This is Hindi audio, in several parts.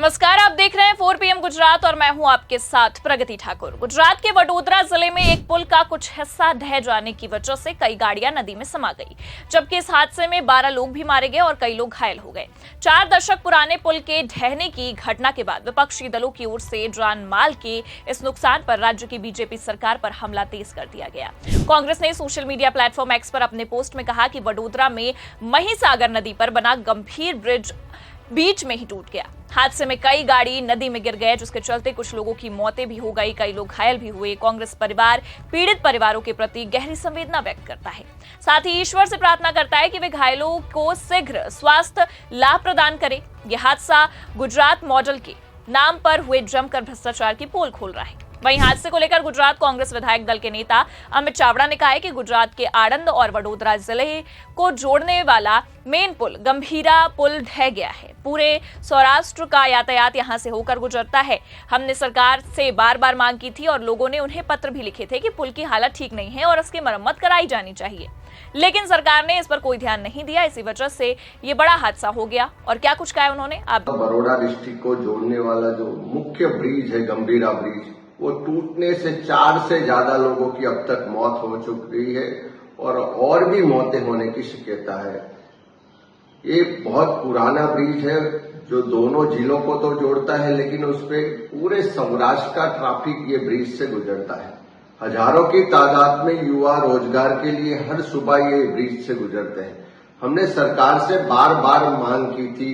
नमस्कार, आप देख रहे हैं 4 PM गुजरात और मैं हूं आपके साथ प्रगति ठाकुर। गुजरात के वडोदरा जिले में एक पुल का कुछ हिस्सा ढह जाने की वजह से कई गाड़ियां नदी में समा गई, जबकि इस हादसे में 12 लोग भी मारे गए और कई लोग घायल हो गए। 4 दशक पुराने पुल के ढहने की घटना के बाद विपक्षी दलों की ओर से जान माल के इस नुकसान पर राज्य की बीजेपी सरकार पर हमला तेज कर दिया गया। कांग्रेस ने सोशल मीडिया प्लेटफॉर्म एक्स पर अपने पोस्ट में कहा कि वडोदरा में महिसागर नदी पर बना गंभीर ब्रिज बीच में ही टूट गया। हादसे में कई गाड़ी नदी में गिर गए, जिसके चलते कुछ लोगों की मौतें भी हो गई, कई लोग घायल भी हुए। कांग्रेस परिवार पीड़ित परिवारों के प्रति गहरी संवेदना व्यक्त करता है, साथ ही ईश्वर से प्रार्थना करता है कि वे घायलों को शीघ्र स्वास्थ्य लाभ प्रदान करे। यह हादसा गुजरात मॉडल के नाम पर हुए जमकर भ्रष्टाचार की पोल खोल रहा है। वहीं हादसे को लेकर गुजरात कांग्रेस विधायक दल के नेता अमित चावड़ा ने कहा है कि गुजरात के आणंद और वडोदरा जिले को जोड़ने वाला मेन पुल गंभीरा पुल ढह गया है। पूरे सौराष्ट्र का यातायात यहां से होकर गुजरता है। हमने सरकार से बार बार मांग की थी और लोगों ने उन्हें पत्र भी लिखे थे कि पुल की हालत ठीक नहीं है और इसकी मरम्मत कराई जानी चाहिए, लेकिन सरकार ने इस पर कोई ध्यान नहीं दिया। इसी वजह से ये बड़ा हादसा हो गया। और क्या कुछ कहा उन्होंने, आप बड़ौदा डिस्ट्रिक्ट को जोड़ने वाला जो मुख्य ब्रिज है गंभीरा ब्रिज, वो टूटने से 4 से ज्यादा लोगों की अब तक मौत हो चुकी है और भी मौतें होने की शक्यता है। ये बहुत पुराना ब्रिज है जो दोनों जिलों को तो जोड़ता है, लेकिन उसपे पूरे सौराष्ट्र का ट्रैफिक ये ब्रिज से गुजरता है। हजारों की तादाद में युवा रोजगार के लिए हर सुबह ये ब्रिज से गुजरते हैं। हमने सरकार से बार बार मांग की थी,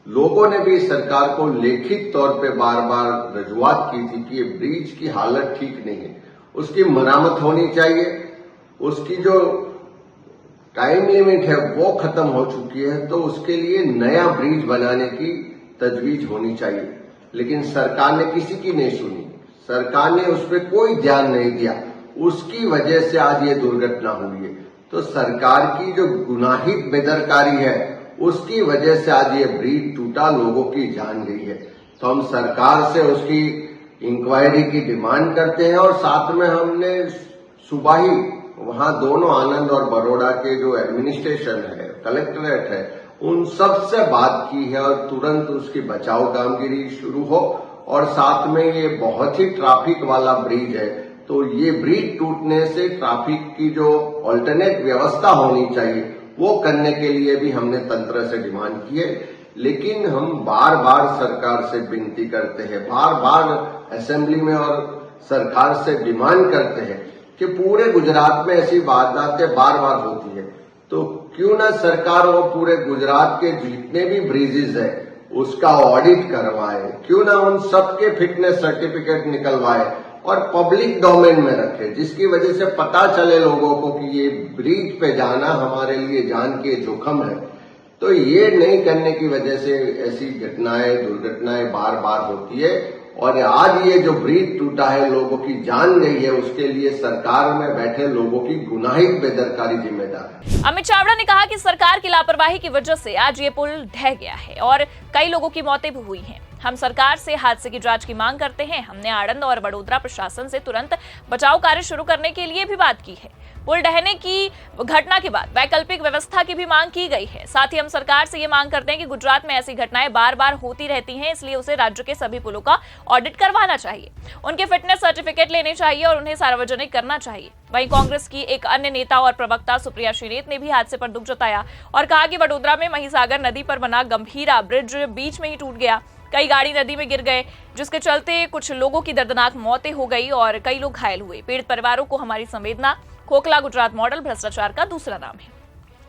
लोगों ने भी सरकार को लिखित तौर पे बार बार रजूआत की थी कि ये ब्रिज की हालत ठीक नहीं है, उसकी मरम्मत होनी चाहिए, उसकी जो टाइम लिमिट है वो खत्म हो चुकी है, तो उसके लिए नया ब्रिज बनाने की तजवीज होनी चाहिए। लेकिन सरकार ने किसी की नहीं सुनी, सरकार ने उस पर कोई ध्यान नहीं दिया, उसकी वजह से आज ये दुर्घटना हुई है। तो सरकार की जो गुनाहित बेदरकारी है उसकी वजह से आज ये ब्रिज टूटा, लोगों की जान गई है। तो हम सरकार से उसकी इंक्वायरी की डिमांड करते हैं और साथ में हमने सुबह ही वहां दोनों आनंद और बड़ौदा के जो एडमिनिस्ट्रेशन है, कलेक्ट्रेट है, उन सब से बात की है और तुरंत उसकी बचाव कामगिरी शुरू हो। और साथ में ये बहुत ही ट्रैफिक वाला ब्रिज है, तो ये ब्रिज टूटने से ट्रैफिक की जो अल्टरनेट व्यवस्था होनी चाहिए वो करने के लिए भी हमने तंत्र से डिमांड की है। लेकिन हम बार बार सरकार से विनती करते हैं, बार बार असेंबली में और सरकार से डिमांड करते हैं कि पूरे गुजरात में ऐसी वारदातें बार बार होती है, तो क्यों ना सरकार वो पूरे गुजरात के जितने भी ब्रिजेस है उसका ऑडिट करवाए, क्यों ना उन सबके फिटनेस सर्टिफिकेट निकलवाए और पब्लिक डोमेन में रखे, जिसकी वजह से पता चले लोगों को कि ये ब्रिज पे जाना हमारे लिए जान के जोखिम है। तो ये नहीं करने की वजह से ऐसी घटनाएं, दुर्घटनाएं बार बार होती है। और आज ये जो ब्रिज टूटा है, लोगों की जान गई है, उसके लिए सरकार में बैठे लोगों की गुनाहित बेदरकारी जिम्मेदार है। अमित चावड़ा ने कहा कि सरकार की लापरवाही की वजह से आज ये पुल ढह गया है और कई लोगों की मौतें भी हुई हैं। हम सरकार से हादसे की जांच की मांग करते हैं। हमने आणंद और वडोदरा प्रशासन से तुरंत बचाव कार्य शुरू करने के लिए भी बात की है। पुल ढहने की घटना के बाद वैकल्पिक व्यवस्था की भी मांग की गई है। साथ ही हम सरकार से ये मांग करते हैं कि गुजरात में ऐसी घटनाएं बार बार होती रहती हैं, इसलिए उसे राज्य के सभी पुलों का ऑडिट करवाना चाहिए, उनके फिटनेस सर्टिफिकेट लेने चाहिए और उन्हें सार्वजनिक करना चाहिए। वहीं कांग्रेस की एक अन्य नेता और प्रवक्ता सुप्रिया श्रीनेत ने भी हादसे पर दुख जताया और कहा कि वडोदरा में महिसागर नदी पर बना गंभीरा ब्रिज बीच में ही टूट गया, कई गाड़ी नदी में गिर गए, जिसके चलते कुछ लोगों की दर्दनाक मौतें हो गई और कई लोग घायल हुए। पीड़ित परिवारों को हमारी संवेदना। खोखला गुजरात मॉडल भ्रष्टाचार का दूसरा नाम है।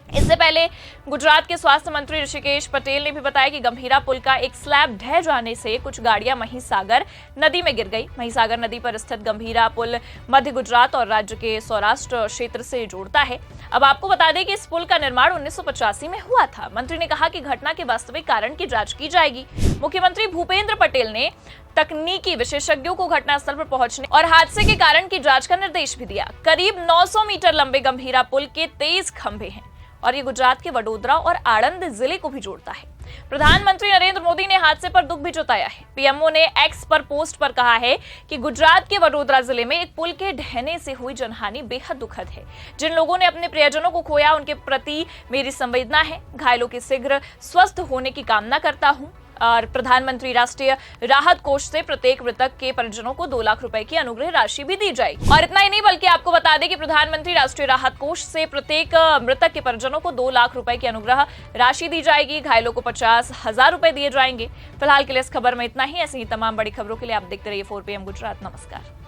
इससे पहले गुजरात के स्वास्थ्य मंत्री ऋषिकेश पटेल ने भी बताया कि गंभीरा पुल का एक स्लैब ढह जाने से कुछ गाड़ियां महिसागर नदी में गिर गई। महिसागर नदी पर स्थित गंभीरा पुल मध्य गुजरात और राज्य के सौराष्ट्र क्षेत्र से जोड़ता है। अब आपको बता दें कि इस पुल का निर्माण 1985 में हुआ था। मंत्री ने कहा कि घटना के वास्तविक कारण की जांच की जाएगी। मुख्यमंत्री भूपेंद्र पटेल ने तकनीकी विशेषज्ञों को घटनास्थल पर पहुंचने और हादसे के कारण की जांच का निर्देश भी दिया। करीब 900 मीटर लंबे गंभीरा पुल के 23 खंभे हैं और ये गुजरात के वडोदरा और आणंद जिले को भी जोड़ता है। प्रधानमंत्री नरेंद्र मोदी ने हादसे पर दुख भी जताया है। पीएमओ ने एक्स पर पोस्ट पर कहा है कि गुजरात के वडोदरा जिले में एक पुल के ढहने से हुई जनहानि बेहद दुखद है। जिन लोगों ने अपने प्रियजनों को खोया उनके प्रति मेरी संवेदना है। घायलों के शीघ्र स्वस्थ होने की कामना करता हूं। और प्रधानमंत्री राष्ट्रीय राहत कोष से प्रत्येक मृतक के परिजनों को 2 लाख रुपए की अनुग्रह राशि भी दी जाएगी। और इतना ही नहीं बल्कि आपको बता दें कि प्रधानमंत्री राष्ट्रीय राहत कोष से प्रत्येक मृतक के परिजनों को 2 लाख रुपए की अनुग्रह राशि दी जाएगी। घायलों को 50,000 रुपए दिए जाएंगे। फिलहाल के लिए इस खबर में इतना ही। ऐसी ही तमाम बड़ी खबरों के लिए आप देखते रहिए 4PM गुजरात। नमस्कार।